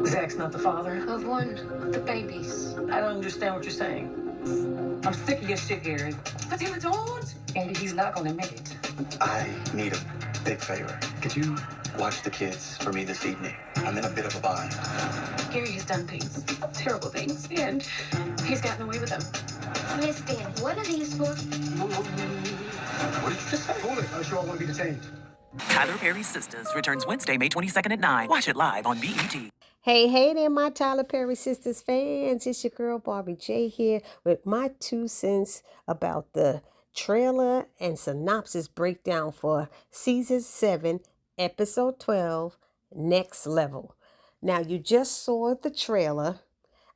Zach's not the father? Of one of the babies. I don't understand what you're saying. I'm sick of your shit, Gary. Fatima, don't! Andy, he's not gonna make it. I need a big favor. Could you watch the kids for me this evening? I'm in a bit of a bind. Gary has done things, terrible things, and he's gotten away with them. Miss Dan, what are these for? What did you just say? Hold it. I'm sure I want to be detained. Tyler Perry's Sisters returns Wednesday, May 22nd at 9. Watch it live on BET. Hey there, my Tyler Perry Sisters fans. It's your girl, Barbie J here with my 2 cents about the trailer and synopsis breakdown for Season 7, Episode 12, Next Level. Now, you just saw the trailer.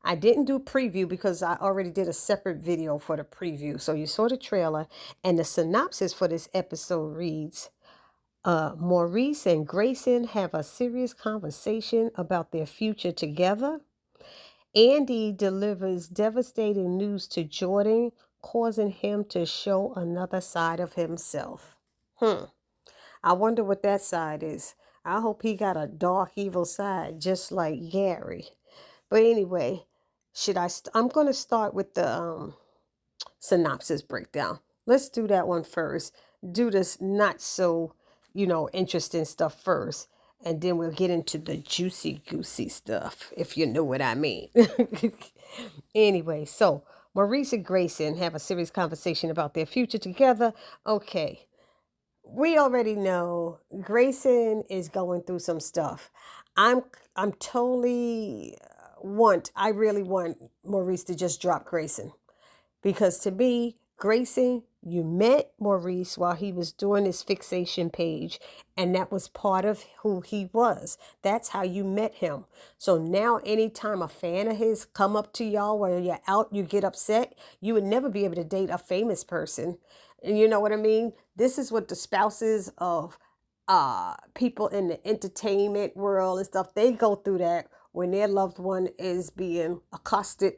I didn't do preview because I already did a separate video for the preview. So you saw the trailer, and the synopsis for this episode reads, Maurice and Grayson have a serious conversation about their future together. Andy delivers devastating news to Jordan, causing him to show another side of himself. I wonder what that side is. I hope he got a dark, evil side, just like Gary. But anyway, I'm going to start with the synopsis breakdown. Let's do that one first. Do this not so interesting stuff first, and then we'll get into the juicy goosey stuff, if you know what I mean. Anyway, so Maurice and Grayson have a serious conversation about their future together. Okay, we already know Grayson is going through some stuff. I really want Maurice to just drop Grayson, because to me, Grayson, you met Maurice while he was doing his fixation page, and that was part of who he was. That's how you met him. So now anytime a fan of his come up to y'all while you're out, you get upset. You would never be able to date a famous person. And you know what I mean? This is what the spouses of people in the entertainment world and stuff, they go through that when their loved one is being accosted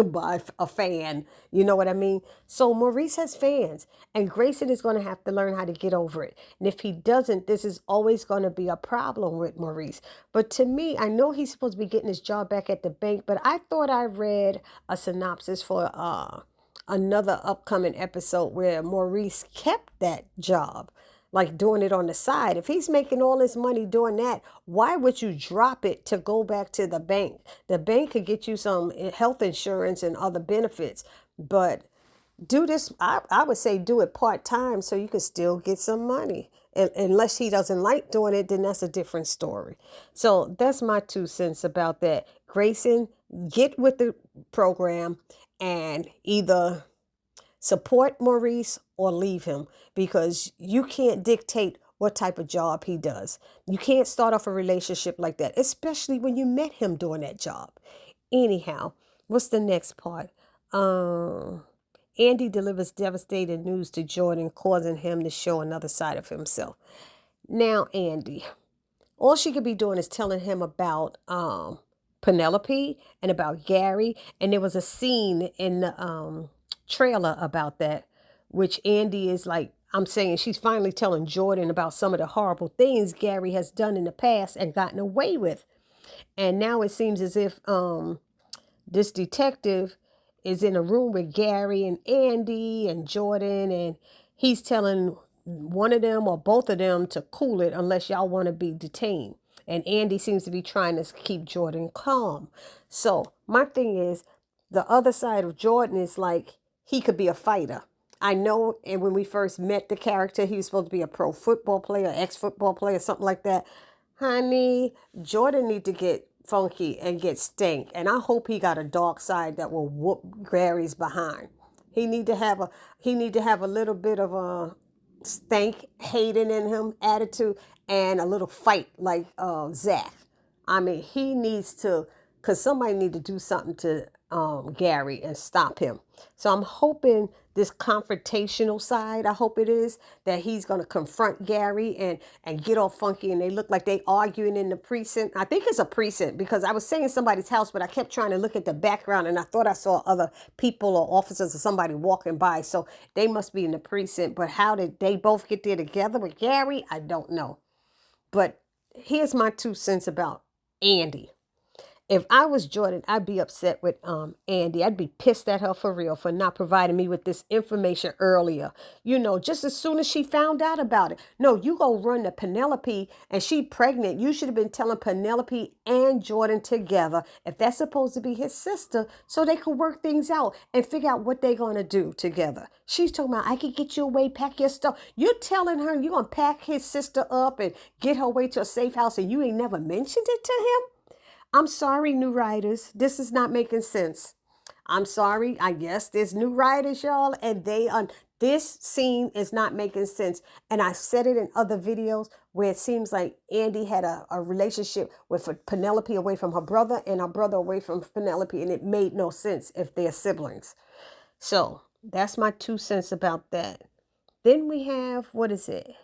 by a fan. You know what I mean? So Maurice has fans, and Grayson is going to have to learn how to get over it. And if he doesn't, this is always going to be a problem with Maurice. But to me, I know he's supposed to be getting his job back at the bank, but I thought I read a synopsis for another upcoming episode where Maurice kept that job, like doing it on the side. If he's making all this money doing that, why would you drop it to go back to the bank? The bank could get you some health insurance and other benefits, but do this, I would say do it part-time so you can still get some money. Unless he doesn't like doing it, then that's a different story. So that's my 2 cents about that. Grayson, get with the program and either support Maurice or leave him, because you can't dictate what type of job he does. You can't start off a relationship like that, especially when you met him doing that job. Anyhow, what's the next part? Andy delivers devastating news to Jordan, causing him to show another side of himself. Now, Andy, all she could be doing is telling him about Penelope and about Gary, and there was a scene in the trailer about that, which Andy is like, I'm saying she's finally telling Jordan about some of the horrible things Gary has done in the past and gotten away with. And now it seems as if this detective is in a room with Gary and Andy and Jordan, and he's telling one of them or both of them to cool it unless y'all want to be detained. And Andy seems to be trying to keep Jordan calm. So my thing is, the other side of Jordan is like, he could be a fighter. I know, and when we first met the character, he was supposed to be a pro football player, ex-football player, something like that. Honey, Jordan need to get funky and get stank. And I hope he got a dark side that will whoop Gary's behind. He need to have a little bit of a stank, hating in him attitude, and a little fight like Zach. I mean, he needs to, because somebody need to do something to Gary and stop him. So I'm hoping this confrontational side, I hope it is, that he's going to confront Gary and get all funky, and they look like they arguing in the precinct. I think it's a precinct, because I was saying somebody's house, but I kept trying to look at the background and I thought I saw other people or officers or somebody walking by. So they must be in the precinct. But how did they both get there together with Gary? I don't know. But here's my 2 cents about Andy. If I was Jordan, I'd be upset with Andy. I'd be pissed at her for real for not providing me with this information earlier. Just as soon as she found out about it. No, you go run to Penelope and she pregnant. You should have been telling Penelope and Jordan together if that's supposed to be his sister so they could work things out and figure out what they're going to do together. She's talking about, I can get you away, pack your stuff. You're telling her you're going to pack his sister up and get her away to a safe house and you ain't never mentioned it to him? I'm sorry, new writers. This is not making sense. I'm sorry. I guess there's new writers, y'all, and this scene is not making sense. And I said it in other videos where it seems like Andy had a relationship with Penelope away from her brother and her brother away from Penelope, and it made no sense if they're siblings. So that's my 2 cents about that. Then we have, what is it?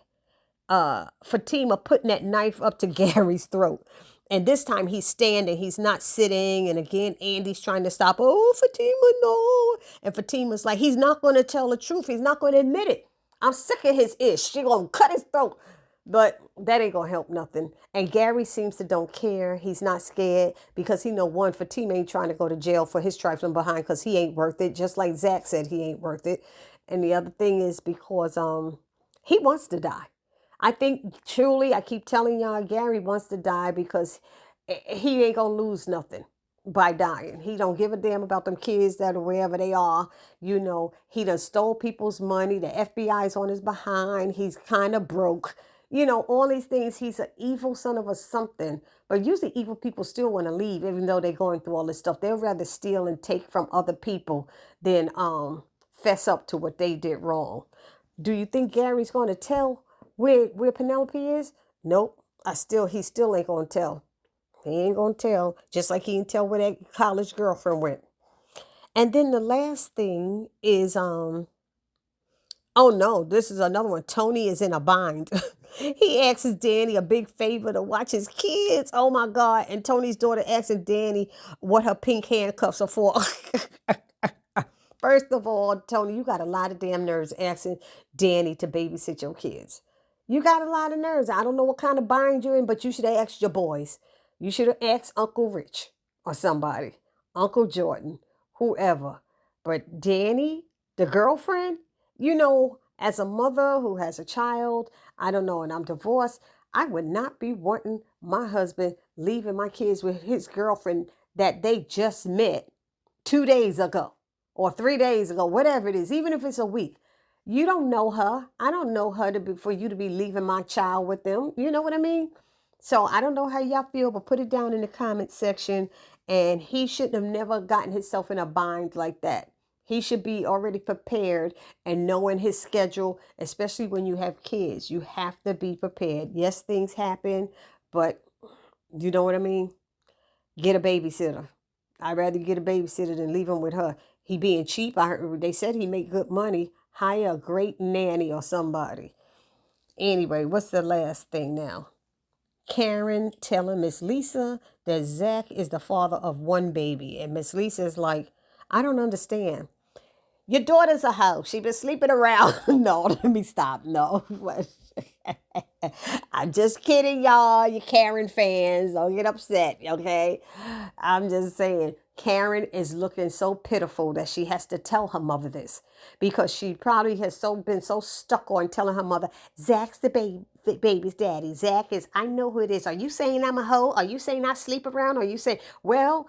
Fatima putting that knife up to Gary's throat. And this time he's standing, he's not sitting. And again, Andy's trying to stop. Oh, Fatima, no. And Fatima's like, he's not going to tell the truth. He's not going to admit it. I'm sick of his ish. She going to cut his throat. But that ain't going to help nothing. And Gary seems to don't care. He's not scared because he know, one, Fatima ain't trying to go to jail for his trifling behind because he ain't worth it. Just like Zach said, he ain't worth it. And the other thing is because he wants to die. I think truly, I keep telling y'all, Gary wants to die because he ain't going to lose nothing by dying. He don't give a damn about them kids that are wherever they are. He done stole people's money. The FBI's on his behind. He's kind of broke. All these things. He's an evil son of a something. But usually evil people still want to leave even though they're going through all this stuff. They'll rather steal and take from other people than fess up to what they did wrong. Do you think Gary's going to tell where Penelope is? Nope. He still ain't gonna tell. He ain't gonna tell. Just like he didn't tell where that college girlfriend went. And then the last thing is oh no, this is another one. Tony is in a bind. He asks Danny a big favor to watch his kids. Oh my God. And Tony's daughter asking Danny what her pink handcuffs are for. First of all, Tony, you got a lot of damn nerves asking Danny to babysit your kids. You got a lot of nerves. I don't know what kind of bind you're in, but you should have asked your boys. You should have asked Uncle Rich or somebody, Uncle Jordan, whoever. But Danny, the girlfriend, as a mother who has a child, I don't know, and I'm divorced, I would not be wanting my husband leaving my kids with his girlfriend that they just met 2 days ago or 3 days ago, whatever it is, even if it's a week. You don't know her. I don't know her for you to be leaving my child with them. You know what I mean? So I don't know how y'all feel, but put it down in the comment section. And he shouldn't have never gotten himself in a bind like that. He should be already prepared and knowing his schedule, especially when you have kids. You have to be prepared. Yes, things happen, but you know what I mean? Get a babysitter. I'd rather get a babysitter than leave him with her. He being cheap. I heard they said he make good money. Hire a great nanny or somebody. Anyway, what's the last thing now? Karen telling Miss Lisa that Zach is the father of one baby. And Miss Lisa's like, I don't understand. Your daughter's a hoe. She been sleeping around. No, let me stop. No. I'm just kidding, y'all. You Karen fans. Don't get upset, okay? I'm just saying. Karen is looking so pitiful that she has to tell her mother this because she probably has been so stuck on telling her mother, Zach's the baby's daddy. Zach is, I know who it is. Are you saying I'm a hoe? Are you saying I sleep around? Are you saying, well,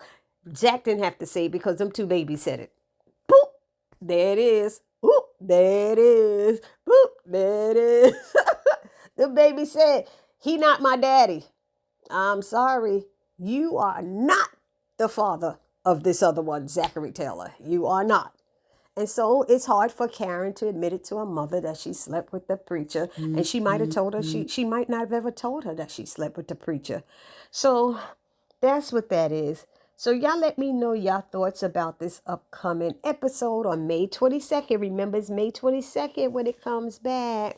Jack didn't have to say it because them two babies said it. Boop, there it is. Boop, there it is. Boop, there it is. The baby said, he not my daddy. I'm sorry. You are not the father of this other one, Zachary Taylor. You are not. And so it's hard for Karen to admit it to her mother that she slept with the preacher. And she might have told her, she might not have ever told her that she slept with the preacher. So that's what that is. So y'all let me know y'all thoughts about this upcoming episode on May 22nd. Remember, it's May 22nd when it comes back.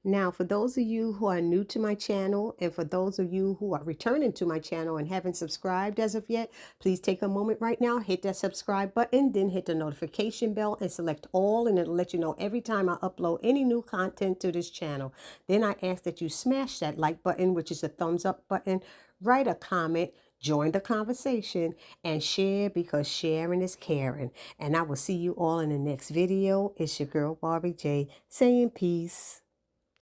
Now, for those of you who are new to my channel, and for those of you who are returning to my channel and haven't subscribed as of yet, please take a moment right now, hit that subscribe button, then hit the notification bell and select all, and it'll let you know every time I upload any new content to this channel. Then I ask that you smash that like button, which is a thumbs up button, write a comment, join the conversation, and share, because sharing is caring. And I will see you all in the next video. It's your girl Barbie J saying peace.